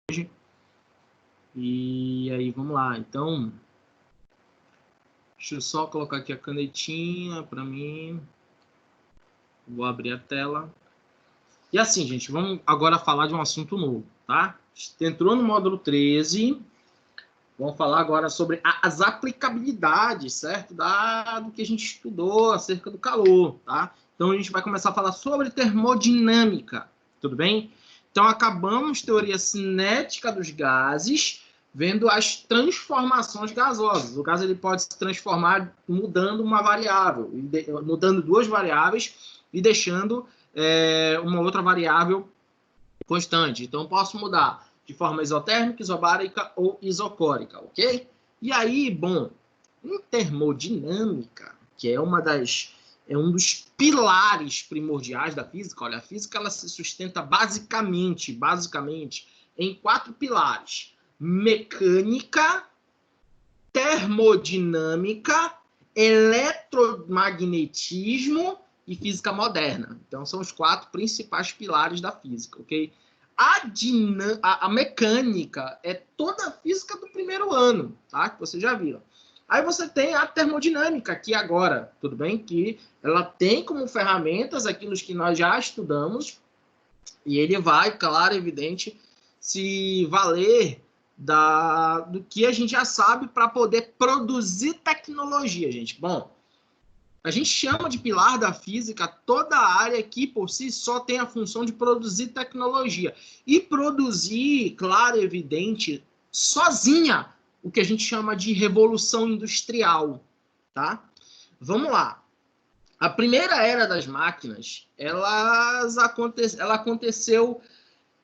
E aí, vamos lá. Então, deixa eu só colocar aqui a canetinha para mim. Vou abrir a tela. E assim, gente, vamos agora falar de um assunto novo, tá? Entrou no módulo 13. Vamos falar agora sobre as aplicabilidades, certo? Do que a gente estudou acerca do calor, tá? Então, a gente vai começar a falar sobre termodinâmica, tudo bem? Então, acabamos teoria cinética dos gases, vendo as transformações gasosas. O gás ele pode se transformar mudando uma variável, mudando duas variáveis e deixando uma outra variável constante. Então, eu posso mudar de forma isotérmica, isobárica ou isocórica, ok? E aí, bom, em termodinâmica, que é um dos pilares primordiais da física. Olha, a física ela se sustenta basicamente em 4 pilares: mecânica, termodinâmica, eletromagnetismo e física moderna. Então, são os 4 principais pilares da física, ok? A mecânica é toda a física do primeiro ano, tá? Que vocês já viram. Aí você tem a termodinâmica aqui agora, tudo bem? Que ela tem como ferramentas aquilo que nós já estudamos e ele vai, claro, evidente, se valer do que a gente já sabe para poder produzir tecnologia, gente. Bom, a gente chama de pilar da física toda a área que, por si só, tem a função de produzir tecnologia. E produzir, claro, evidente, sozinha, o que a gente chama de revolução industrial, tá? Vamos lá. A primeira era das máquinas, ela aconteceu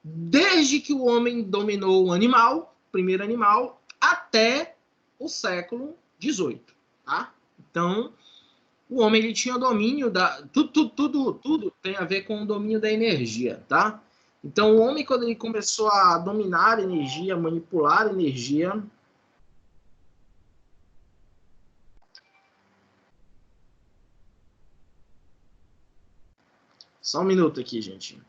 desde que o homem dominou o animal, primeiro animal, até o século XVIII, tá? Então, o homem ele tinha domínio tudo tem a ver com o domínio da energia, tá? Então, o homem, quando ele começou a dominar a energia, manipular a energia. Só um minuto aqui, gente.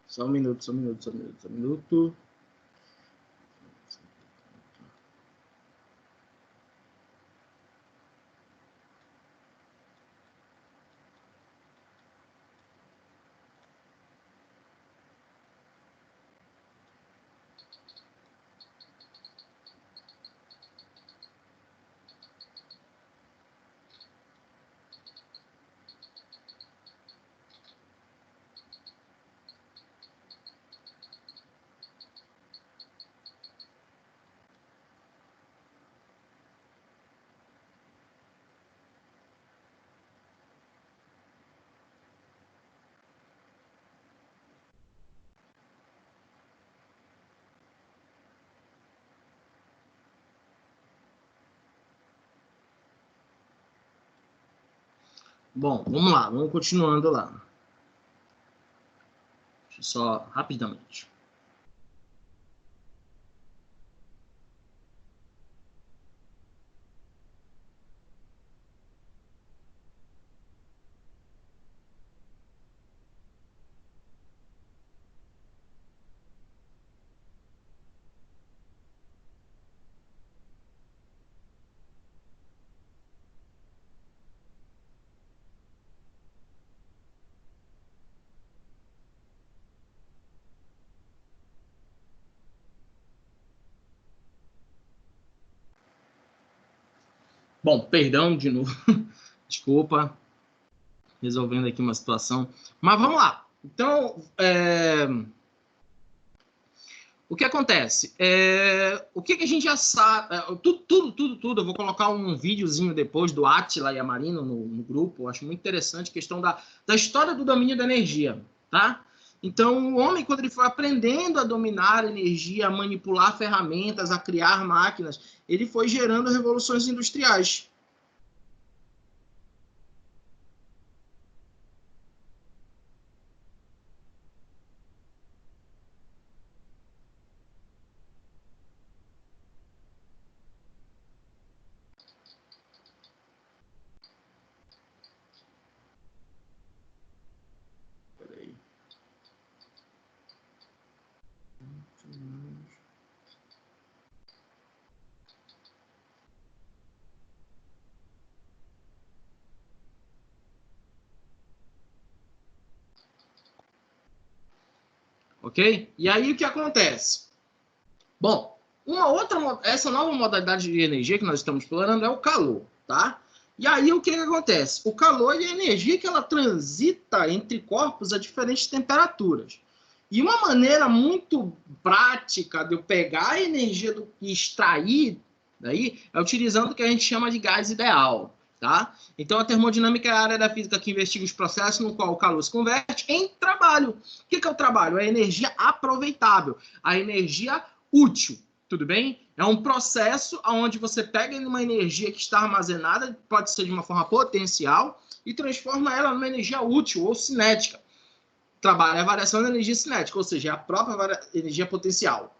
Só um minuto, só um minuto, só um minuto, só um minuto. Bom, vamos lá, vamos continuando lá. Deixa eu só rapidamente. Bom, perdão de novo Desculpa, resolvendo aqui uma situação. Mas vamos lá. Então, o que acontece? O que a gente já sabe? Tudo. Eu vou colocar um videozinho depois do Átila e a Marina no grupo. Eu acho muito interessante a questão da história do domínio da energia, tá? Então, o homem, quando ele foi aprendendo a dominar a energia, a manipular ferramentas, a criar máquinas, ele foi gerando revoluções industriais. Peraí. Ok? E aí, o que acontece? Bom, essa nova modalidade de energia que nós estamos explorando é o calor, tá? E aí o que acontece? O calor é a energia que ela transita entre corpos a diferentes temperaturas. E uma maneira muito prática de eu pegar a energia e extrair daí é utilizando o que a gente chama de gás ideal, tá? Então a termodinâmica é a área da física que investiga os processos no qual o calor se converte em trabalho. O que é o trabalho? É a energia aproveitável, a energia útil, tudo bem? É um processo onde você pega uma energia que está armazenada, pode ser de uma forma potencial, e transforma ela numa energia útil ou cinética. Trabalha a variação da energia cinética, ou seja, a própria energia potencial.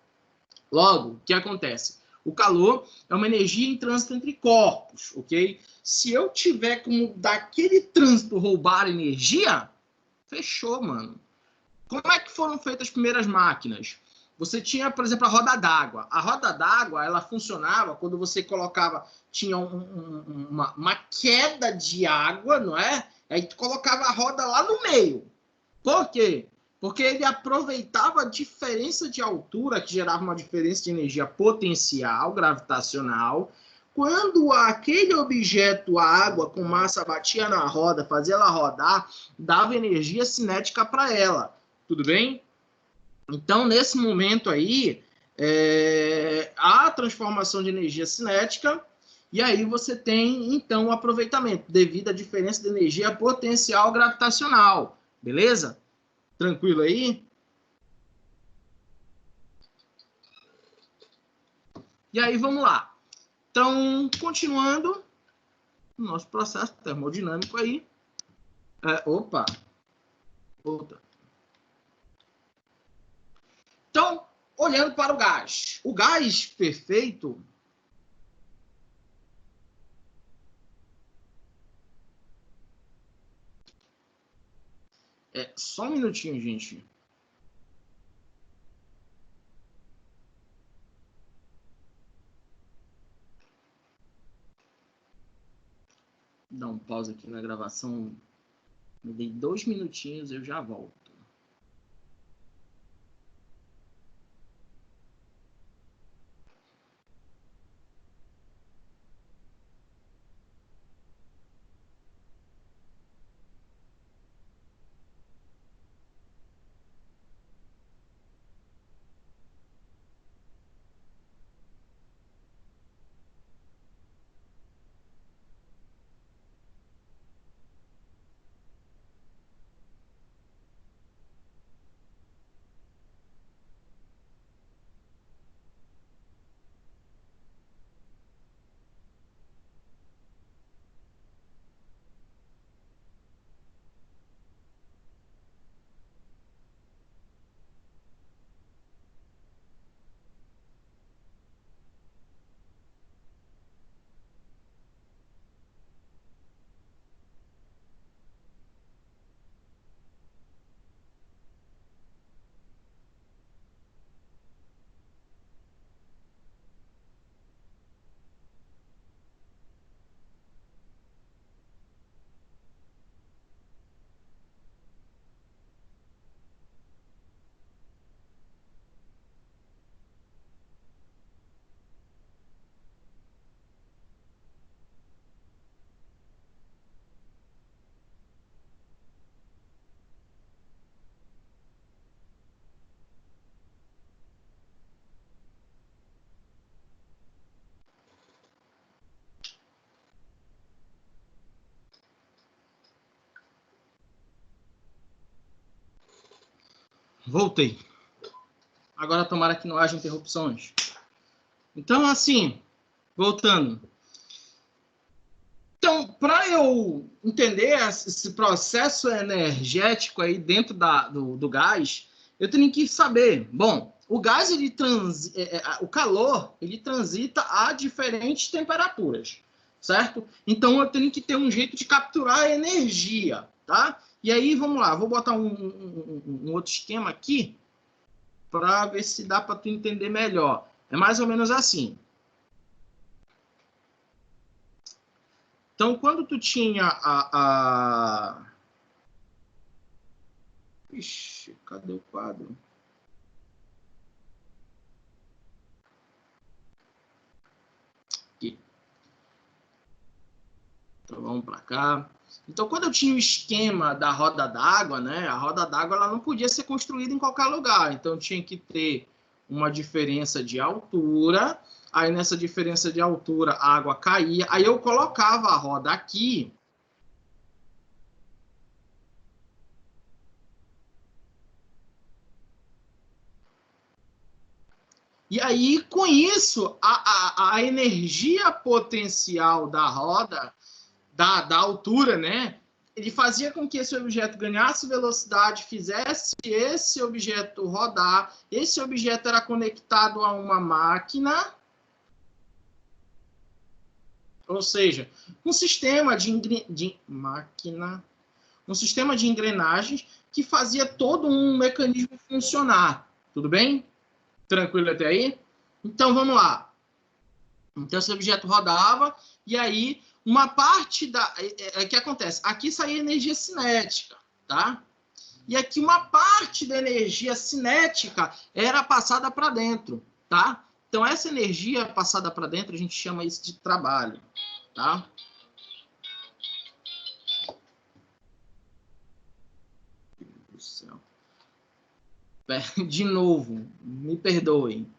Logo, o que acontece? O calor é uma energia em trânsito entre corpos, ok? Se eu tiver como daquele trânsito roubar energia, fechou, mano. Como é que foram feitas as primeiras máquinas? Você tinha, por exemplo, a roda d'água. A roda d'água, ela funcionava quando você colocava, tinha uma queda de água, não é? Aí tu colocava a roda lá no meio. Por quê? Porque ele aproveitava a diferença de altura, que gerava uma diferença de energia potencial, gravitacional. Quando aquele objeto, a água com massa, batia na roda, fazia ela rodar, dava energia cinética para ela. Tudo bem? Então, nesse momento aí, há transformação de energia cinética, e aí você tem, então, o aproveitamento, devido à diferença de energia potencial gravitacional. Beleza? Tranquilo aí? E aí, vamos lá. Então, continuando o nosso processo termodinâmico aí. Opa! Outra. Então, olhando para o gás. O gás perfeito. Só um minutinho, gente. Dar um pause aqui na gravação. Me dei 2 minutinhos, eu já volto. Voltei. Agora, tomara que não haja interrupções. Então, assim, voltando. Então, para eu entender esse processo energético aí dentro do gás, eu tenho que saber, bom, o gás, o calor, ele transita a diferentes temperaturas, certo? Então, eu tenho que ter um jeito de capturar a energia, tá? E aí, vamos lá, vou botar um outro esquema aqui para ver se dá para tu entender melhor. É mais ou menos assim. Então, quando tu tinha Ixi, cadê o quadro? Aqui. Então, vamos para cá. Então, quando eu tinha o esquema da roda d'água, né? A roda d'água ela não podia ser construída em qualquer lugar. Então, tinha que ter uma diferença de altura. Aí, nessa diferença de altura, a água caía. Aí, eu colocava a roda aqui. E aí, com isso, a energia potencial da roda, da altura, né? Ele fazia com que esse objeto ganhasse velocidade, fizesse esse objeto rodar. Esse objeto era conectado a uma máquina, ou seja, um sistema um sistema de engrenagens que fazia todo um mecanismo funcionar. Tudo bem? Tranquilo até aí? Então vamos lá. Então esse objeto rodava e aí uma parte da que acontece? Aqui saía energia cinética, tá? E aqui uma parte da energia cinética era passada para dentro, tá? Então essa energia passada para dentro a gente chama isso de trabalho, tá? Do céu. De novo, me perdoem.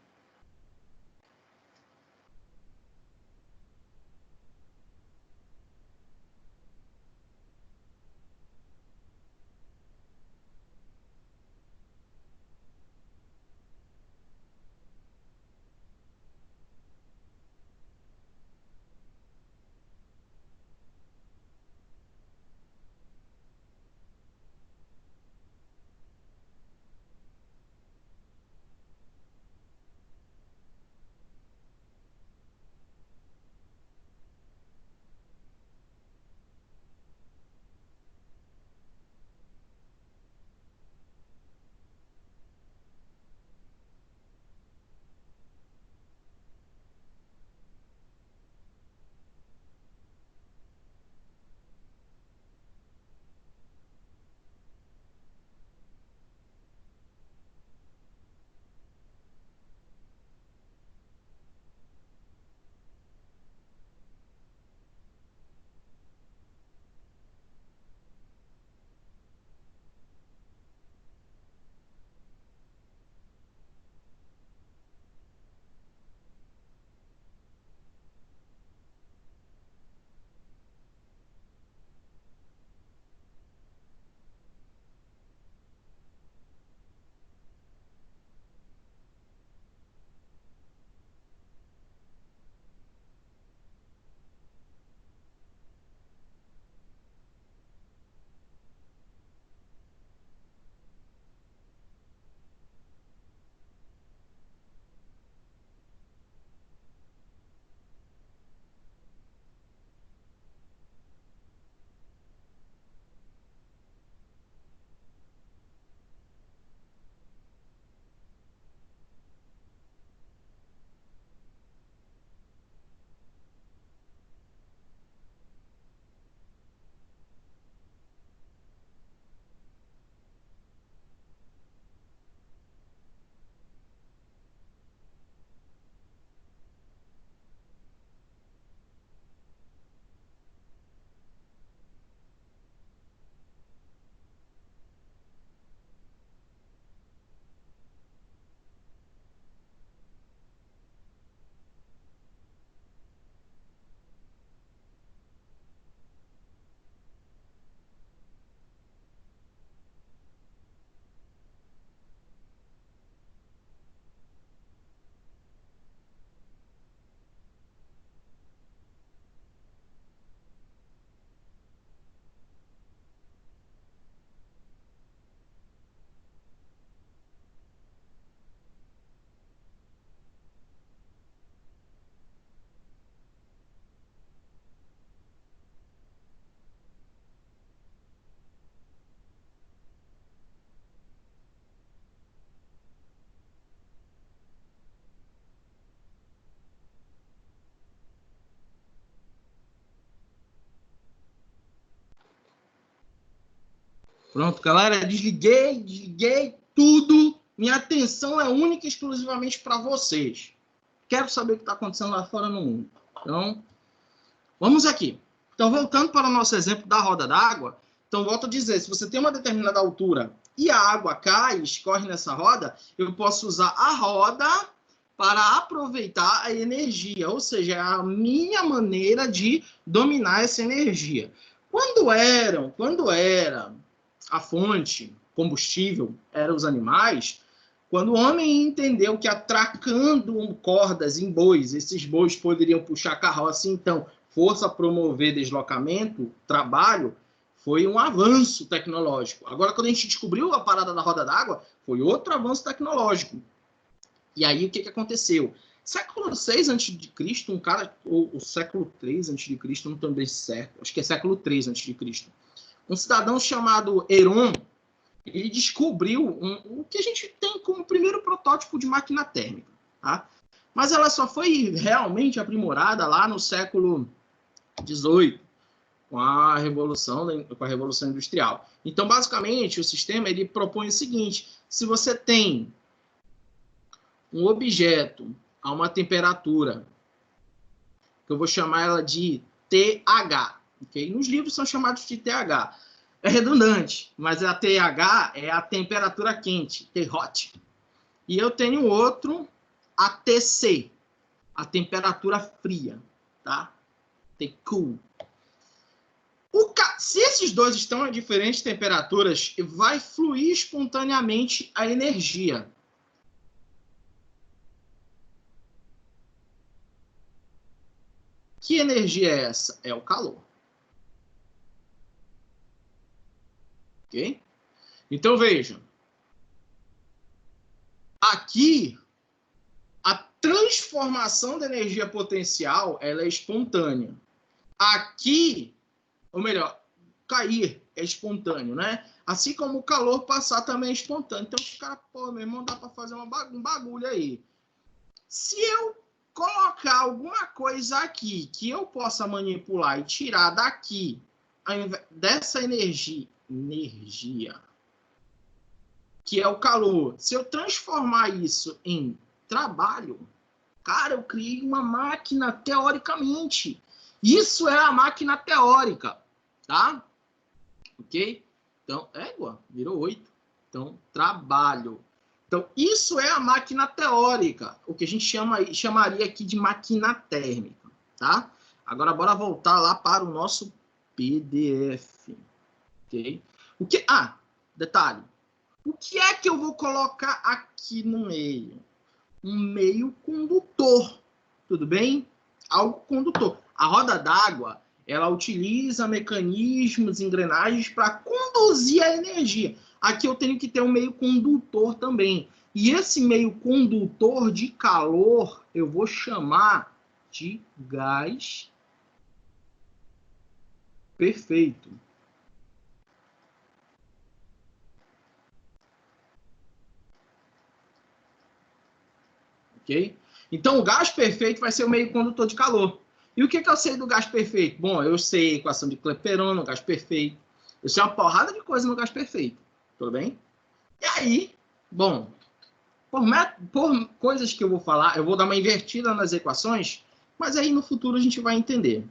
Pronto, galera, desliguei tudo. Minha atenção é única e exclusivamente para vocês. Quero saber o que está acontecendo lá fora no mundo. Então, vamos aqui. Então, voltando para o nosso exemplo da roda d'água, então, volto a dizer, se você tem uma determinada altura e a água cai, escorre nessa roda, eu posso usar a roda para aproveitar a energia, ou seja, é a minha maneira de dominar essa energia. Quando era a fonte, combustível, eram os animais, quando o homem entendeu que atracando cordas em bois, esses bois poderiam puxar carroça, então, força promover deslocamento, trabalho, foi um avanço tecnológico. Agora, quando a gente descobriu a parada da roda d'água, foi outro avanço tecnológico. E aí, o que aconteceu? Século 6 a.C., um cara, ou o século 3 a.C., não estou bem certo, acho que é século 3 a.C., um cidadão chamado Heron, ele descobriu o que a gente tem como primeiro protótipo de máquina térmica. Tá? Mas ela só foi realmente aprimorada lá no século XVIII, com a Revolução Industrial. Então, basicamente, o sistema ele propõe o seguinte: se você tem um objeto a uma temperatura, que eu vou chamar ela de TH, okay? Nos livros são chamados de TH. É redundante, mas a TH é a temperatura quente, T-hot. E eu tenho outro, a TC, a temperatura fria, tá? T-cool. Se esses dois estão a diferentes temperaturas, vai fluir espontaneamente a energia. Que energia é essa? É o calor. Ok? Então, vejam. Aqui, a transformação da energia potencial ela é espontânea. Aqui, ou melhor, cair é espontâneo, né? Assim como o calor passar também é espontâneo. Então, os caras, pô, meu irmão, dá para fazer um bagulho aí. Se eu colocar alguma coisa aqui que eu possa manipular e tirar daqui, dessa energia, que é o calor, se eu transformar isso em trabalho, cara, eu criei uma máquina teoricamente. Isso é a máquina teórica, tá? Ok? Então, virou 8. Então, trabalho. Então, isso é a máquina teórica, o que a gente chamaria aqui de máquina térmica, tá? Agora, bora voltar lá para o nosso PDF, ok? Detalhe. O que é que eu vou colocar aqui no meio? Um meio condutor, tudo bem? Algo condutor. A roda d'água, ela utiliza mecanismos, engrenagens para conduzir a energia. Aqui eu tenho que ter um meio condutor também. E esse meio condutor de calor, eu vou chamar de gás perfeito. Ok? Então, o gás perfeito vai ser o meio condutor de calor. E o que eu sei do gás perfeito? Bom, eu sei a equação de Clapeyron no gás perfeito. Eu sei uma porrada de coisa no gás perfeito. Tudo bem? E aí, bom, por coisas que eu vou falar, eu vou dar uma invertida nas equações, mas aí no futuro a gente vai entender.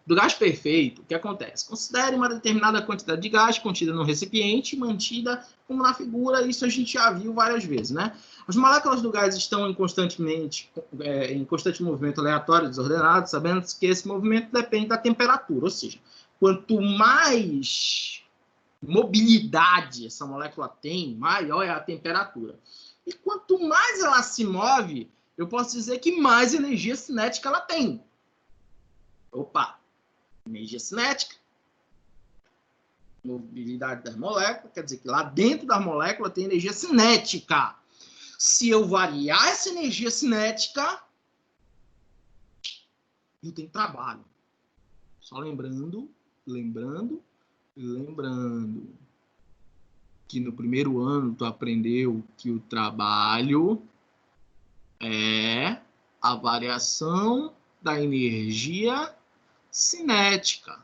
Do gás perfeito, o que acontece? Considere uma determinada quantidade de gás contida no recipiente, mantida como na figura, isso a gente já viu várias vezes, né? As moléculas do gás estão em constante movimento aleatório, desordenado, sabendo que esse movimento depende da temperatura, ou seja, quanto mais mobilidade essa molécula tem, maior é a temperatura. E quanto mais ela se move, eu posso dizer que mais energia cinética ela tem. Opa! Energia cinética, mobilidade das moléculas, quer dizer que lá dentro da molécula tem energia cinética. Se eu variar essa energia cinética, eu tenho trabalho. Só lembrando que no primeiro ano tu aprendeu que o trabalho é a variação da energia cinética,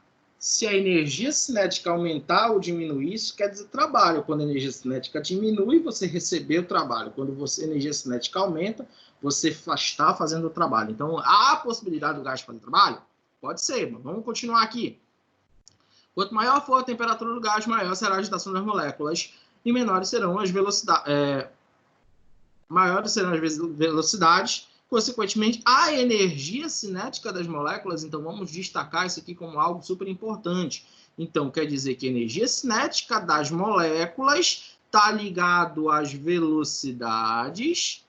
Se a energia cinética aumentar ou diminuir, isso quer dizer trabalho. Quando a energia cinética diminui, você recebeu o trabalho. Quando a energia cinética aumenta, você está fazendo o trabalho. Então, há a possibilidade do gás fazer trabalho? Pode ser, mas vamos continuar aqui. Quanto maior for a temperatura do gás, maior será a agitação das moléculas e menores serão as velocidades. Maiores serão as velocidades, consequentemente, a energia cinética das moléculas. Então, vamos destacar isso aqui como algo super importante. Então, quer dizer que a energia cinética das moléculas está ligado às velocidades,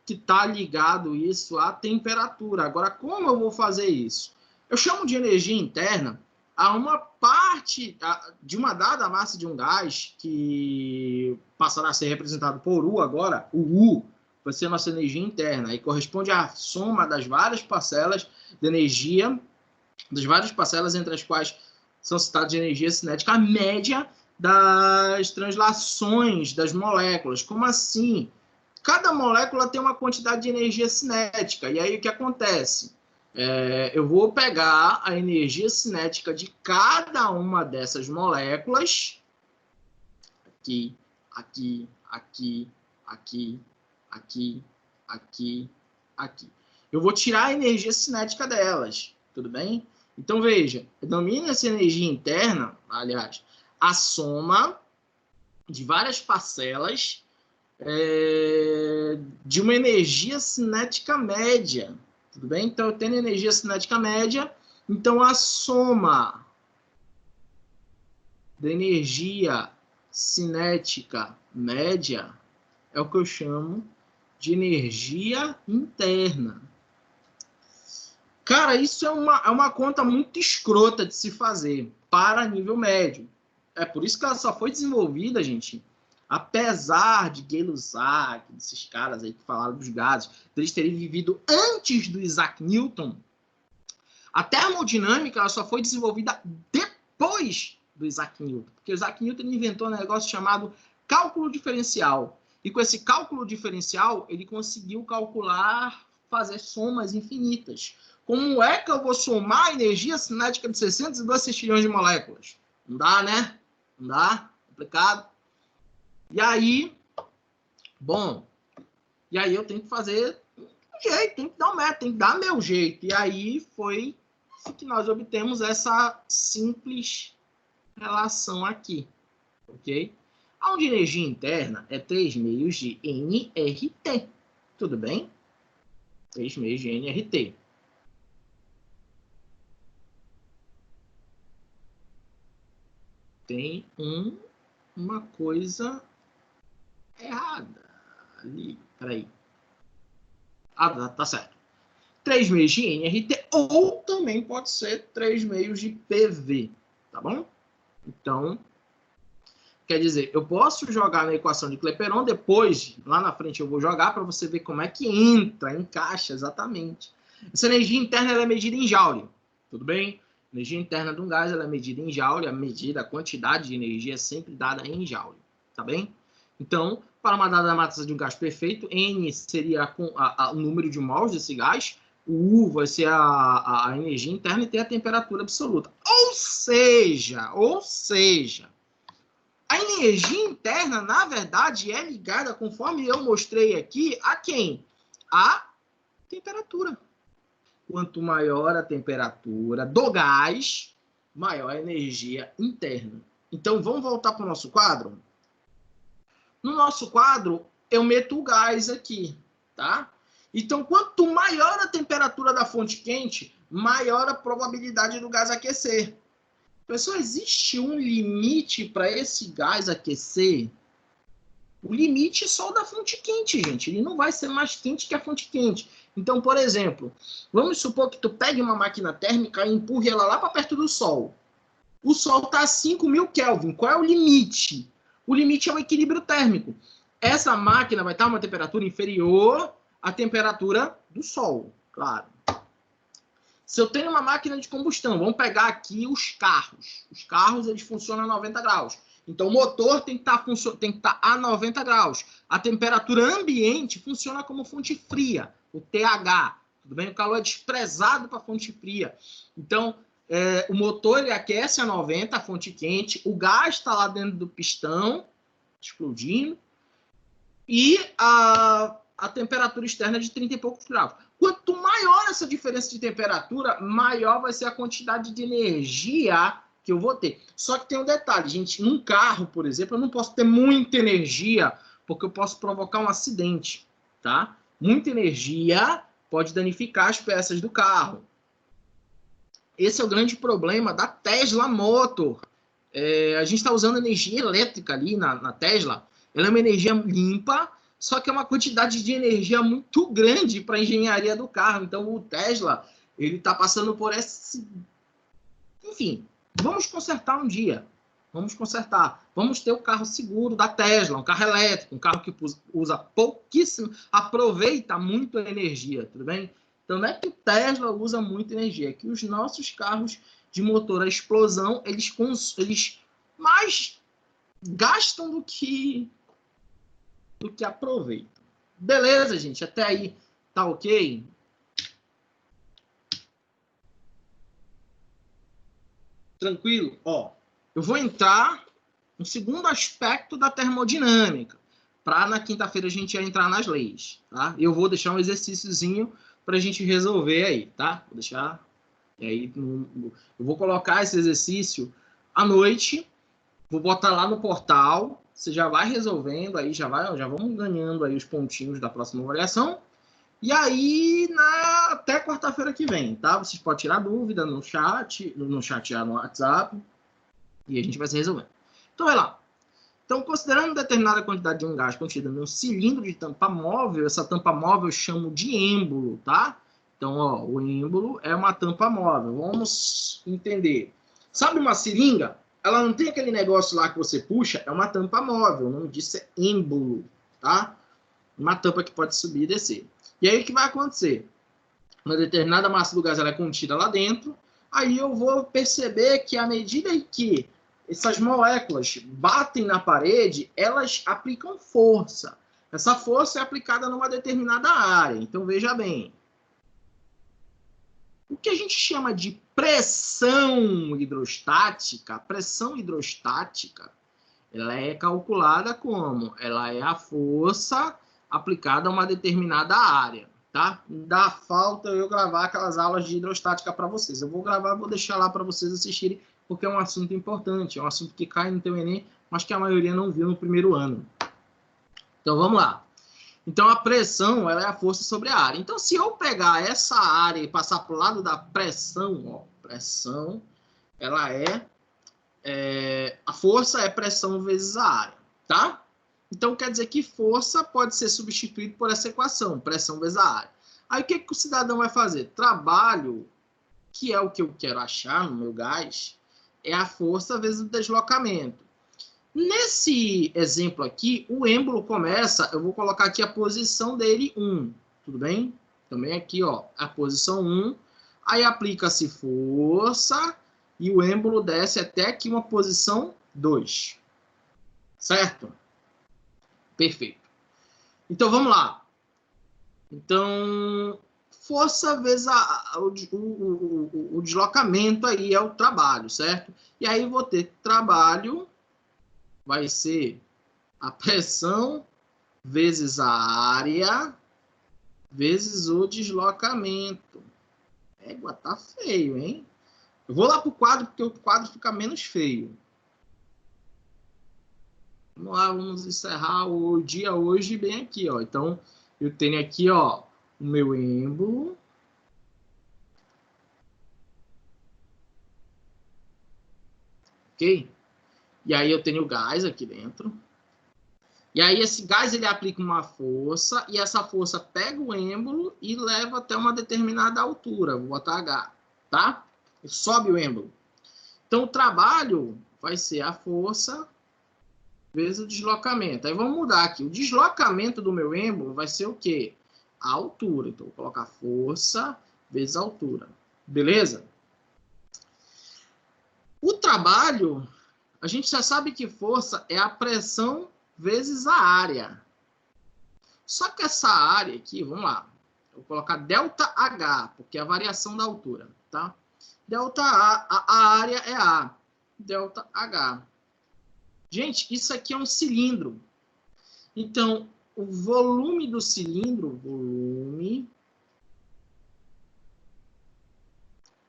que está ligado isso à temperatura. Agora, como eu vou fazer isso? Eu chamo de energia interna a uma parte de uma dada massa de um gás, que passará a ser representado por U agora. O U vai ser a nossa energia interna, e corresponde à soma das várias parcelas de energia, das várias parcelas entre as quais são citadas de energia cinética, a média das translações das moléculas. Como assim? Cada molécula tem uma quantidade de energia cinética, e aí o que acontece? Eu vou pegar a energia cinética de cada uma dessas moléculas, aqui, aqui, aqui, aqui, aqui, aqui, aqui. Eu vou tirar a energia cinética delas, tudo bem? Então, veja, denomina essa energia interna, aliás, a soma de várias parcelas de uma energia cinética média, tudo bem? Então, eu tenho energia cinética média, então a soma da energia cinética média é o que eu chamo de energia interna. Cara, isso é uma conta muito escrota de se fazer para nível médio. É por isso que ela só foi desenvolvida, gente, apesar de Gay-Lussac, desses caras aí que falaram dos gases, eles terem vivido antes do Isaac Newton. A termodinâmica ela só foi desenvolvida depois do Isaac Newton, porque o Isaac Newton inventou um negócio chamado cálculo diferencial. E com esse cálculo diferencial, ele conseguiu calcular, fazer somas infinitas. Como é que eu vou somar a energia cinética de 602 sextilhões de moléculas? Não dá, né? Não dá? Complicado. E aí, bom, eu tenho que fazer um jeito, tenho que dar um método, tenho que dar meu jeito. E aí foi que nós obtemos essa simples relação aqui, ok? Onde energia interna é 3 meios de nRT, tudo bem? 3 meios de nRT. Tem uma coisa errada ali, peraí. Tá certo. 3 meios de nRT, ou também pode ser 3 meios de PV, tá bom? Então, quer dizer, eu posso jogar na equação de Clapeyron, depois, lá na frente eu vou jogar para você ver como é que entra, encaixa exatamente. Essa energia interna ela é medida em Joule, tudo bem? A energia interna de um gás ela é medida em Joule, a quantidade de energia é sempre dada em Joule, tá bem? Então, para uma dada massa de um gás perfeito, N seria o número de mols desse gás, o U vai ser a energia interna e tem a temperatura absoluta. Ou seja, a energia interna, na verdade, é ligada, conforme eu mostrei aqui, a quem? A temperatura. Quanto maior a temperatura do gás, maior a energia interna. Então, vamos voltar para o nosso quadro? No nosso quadro, eu meto o gás aqui, tá? Então, quanto maior a temperatura da fonte quente, maior a probabilidade do gás aquecer. Pessoal, existe um limite para esse gás aquecer? O limite é só o da fonte quente, gente. Ele não vai ser mais quente que a fonte quente. Então, por exemplo, vamos supor que tu pegue uma máquina térmica e empurre ela lá para perto do Sol. O Sol está a 5.000 Kelvin. Qual é o limite? O limite é o equilíbrio térmico. Essa máquina vai estar a uma temperatura inferior à temperatura do Sol, claro. Se eu tenho uma máquina de combustão, vamos pegar aqui os carros. Os carros, eles funcionam a 90 graus. Então, o motor tem que estar a 90 graus. A temperatura ambiente funciona como fonte fria, o TH. Tudo bem? O calor é desprezado para a fonte fria. Então, o motor ele aquece a 90, a fonte quente, o gás está lá dentro do pistão, explodindo, e a temperatura externa é de 30 e poucos graus. Quanto maior essa diferença de temperatura, maior vai ser a quantidade de energia que eu vou ter. Só que tem um detalhe, gente, num carro, por exemplo, eu não posso ter muita energia, porque eu posso provocar um acidente, tá? Muita energia pode danificar as peças do carro. Esse é o grande problema da Tesla Motor. A gente está usando energia elétrica ali na Tesla. Ela é uma energia limpa, só que é uma quantidade de energia muito grande para a engenharia do carro. Então, o Tesla, ele está passando por esse... Enfim, vamos consertar um dia. Vamos consertar. Vamos ter o carro seguro da Tesla, um carro elétrico, um carro que usa pouquíssimo, aproveita muito a energia, tudo bem? Então, não é que o Tesla usa muita energia, é que os nossos carros de motor a explosão, eles mais gastam do que aproveitam. Beleza, gente? Até aí tá ok? Tranquilo? Ó, eu vou entrar no segundo aspecto da termodinâmica, para na quinta-feira a gente entrar nas leis, tá? Eu vou deixar um exercíciozinho para a gente resolver aí, tá? Vou deixar... E aí, eu vou colocar esse exercício à noite, vou botar lá no portal, você já vai resolvendo, aí já vamos ganhando aí os pontinhos da próxima avaliação, e aí até quarta-feira que vem, tá? Vocês podem tirar dúvida no chat já no WhatsApp, e a gente vai se resolvendo. Então, vai lá. Então, considerando determinada quantidade de um gás contida num cilindro de tampa móvel, essa tampa móvel eu chamo de êmbolo, tá? Então, ó, o êmbolo é uma tampa móvel. Vamos entender. Sabe uma seringa? Ela não tem aquele negócio lá que você puxa, é uma tampa móvel. O nome disso é êmbolo, tá? Uma tampa que pode subir e descer. E aí, o que vai acontecer? Uma determinada massa do gás ela é contida lá dentro, aí eu vou perceber que à medida em que essas moléculas batem na parede, elas aplicam força. Essa força é aplicada numa determinada área. Então, veja bem. O que a gente chama de pressão hidrostática, ela é calculada como? Ela é a força aplicada a uma determinada área, tá? Dá falta eu gravar aquelas aulas de hidrostática para vocês. Eu vou gravar, vou deixar lá para vocês assistirem, porque é um assunto importante, é um assunto que cai no teu Enem, mas que a maioria não viu no primeiro ano. Então, vamos lá. Então, a pressão, ela é a força sobre a área. Então, se eu pegar essa área e passar para o lado da pressão, ó, pressão, ela a força é pressão vezes a área, tá? Então, quer dizer que força pode ser substituído por essa equação, pressão vezes a área. Aí, o que o cidadão vai fazer? Trabalho, que é o que eu quero achar no meu gás, é a força vezes o deslocamento. Nesse exemplo aqui, o êmbolo começa, eu vou colocar aqui a posição dele 1, tudo bem? Também aqui, ó, a posição 1, aí aplica-se força e o êmbolo desce até aqui uma posição 2, certo? Perfeito. Então, vamos lá. Então, força vezes o deslocamento aí é o trabalho, certo? E aí vou ter trabalho... vai ser a pressão vezes a área vezes o deslocamento. Égua, tá feio, hein? Eu vou lá pro quadro, porque o quadro fica menos feio. Vamos lá, vamos encerrar o dia hoje bem aqui, ó. Então, eu tenho aqui, ó, o meu êmbolo. Ok? E aí eu tenho o gás aqui dentro. E aí esse gás ele aplica uma força e essa força pega o êmbolo e leva até uma determinada altura. Vou botar H, tá? E sobe o êmbolo. Então o trabalho vai ser a força vezes o deslocamento. Aí vamos mudar aqui. O deslocamento do meu êmbolo vai ser o quê? A altura. Então vou colocar força vezes a altura. Beleza? O trabalho, a gente já sabe que força é a pressão vezes a área. Só que essa área aqui, vamos lá, eu vou colocar ΔH, porque é a variação da altura, tá? Delta A área é A. Delta H. Gente, isso aqui é um cilindro. Então, o volume do cilindro, volume,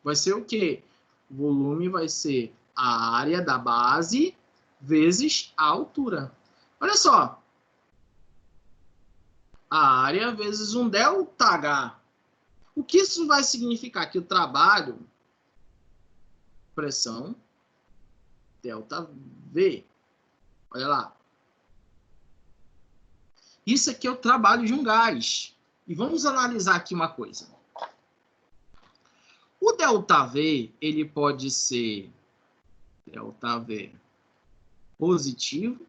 vai ser o quê? O volume vai ser a área da base vezes a altura. Olha só. A área vezes um ΔH. O que isso vai significar? Que o trabalho, pressão, ΔV. Olha lá. Isso aqui é o trabalho de um gás. E vamos analisar aqui uma coisa. O ΔV, ele pode ser ΔV positivo.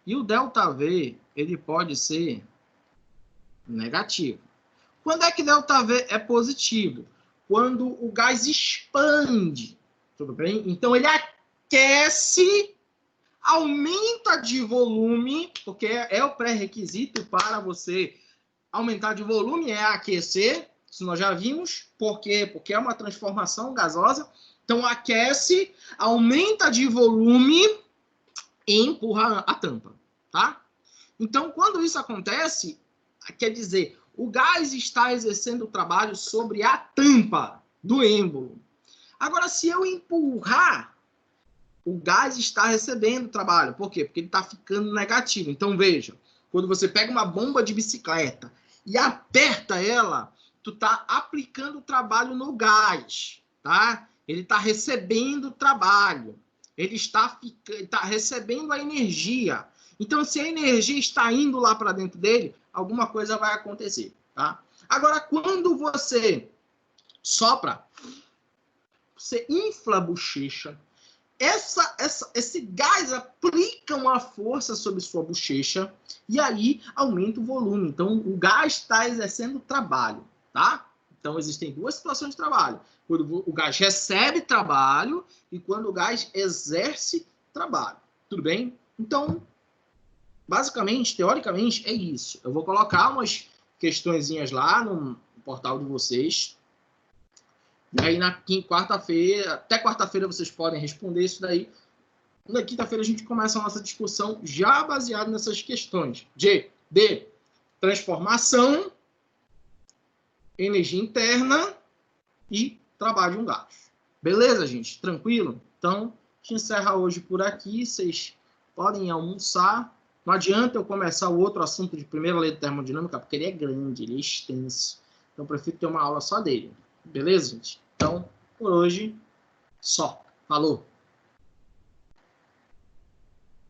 E o ΔV, ele pode ser negativo. Quando é que ΔV é positivo? Quando o gás expande. Tudo bem? Então, ele aquece, aumenta de volume, porque é o pré-requisito para você aumentar de volume, é aquecer. Isso nós já vimos. Por quê? Porque é uma transformação gasosa. Então, aquece, aumenta de volume e empurra a tampa. Tá? Então, quando isso acontece, quer dizer, o gás está exercendo o trabalho sobre a tampa do êmbolo. Agora, se eu empurrar, o gás está recebendo trabalho. Por quê? Porque ele está ficando negativo. Então, veja, quando você pega uma bomba de bicicleta e aperta ela, tu está aplicando trabalho no gás, tá? Ele está recebendo trabalho. Ele está recebendo a energia. Então, se a energia está indo lá para dentro dele, alguma coisa vai acontecer, tá? Agora, quando você sopra, você infla a bochecha, esse gás aplica uma força sobre sua bochecha e aí aumenta o volume. Então, o gás está exercendo trabalho, tá? Então, existem duas situações de trabalho. Quando o gás recebe trabalho e quando o gás exerce trabalho. Tudo bem? Então, basicamente, teoricamente, é isso. Eu vou colocar umas questõezinhas lá no portal de vocês. E aí, na quarta-feira, até quarta-feira vocês podem responder isso daí. Na quinta-feira a gente começa a nossa discussão já baseada nessas questões de transformação, energia interna e trabalho de um gás. Beleza, gente? Tranquilo? Então, a gente encerra hoje por aqui. Vocês podem almoçar. Não adianta eu começar o outro assunto de primeira lei de termodinâmica, porque ele é grande, ele é extenso. Então, eu prefiro ter uma aula só dele. Beleza, gente? Então, por hoje, só. Falou!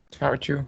Tchau, tio.